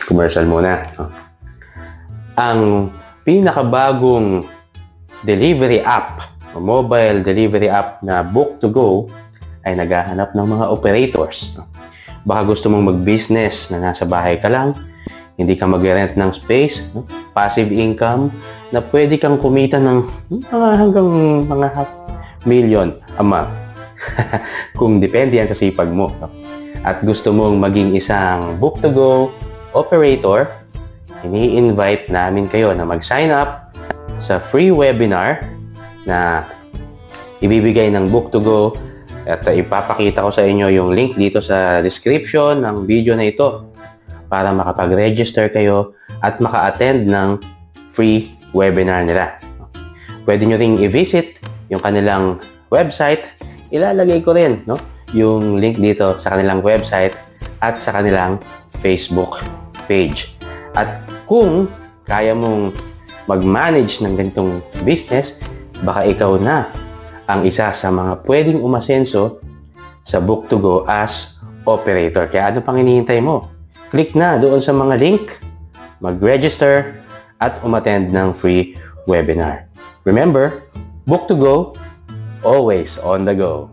Commercial muna. Ang pinakabagong delivery app, mobile delivery app na Book2Go ay naghahanap ng mga operators. Baka gusto mong mag-business na nasa bahay ka lang, hindi ka mag-rent ng space, passive income na pwede kang kumita ng hanggang mga $500,000 a month. Kung depende yan sa sipag mo. At gusto mong maging isang Book2Go operator, ini-invite namin kayo na mag-sign up sa free webinar na ibibigay ng Book2Go at ipapakita ko sa inyo yung link dito sa description ng video na ito para makapag-register kayo at maka-attend ng free webinar nila. Pwede nyo ring i-visit yung kanilang website. Ilalagay ko rin yung link dito sa kanilang website at sa kanilang Facebook page. At kung kaya mong mag-manage ng ganitong business, baka ikaw na ang isa sa mga pwedeng umasenso sa Book2Go as operator. Kaya ano pang hinihintay mo? Click na doon sa mga link, mag-register, at umattend ng free webinar. Remember, Book2Go, always on the go.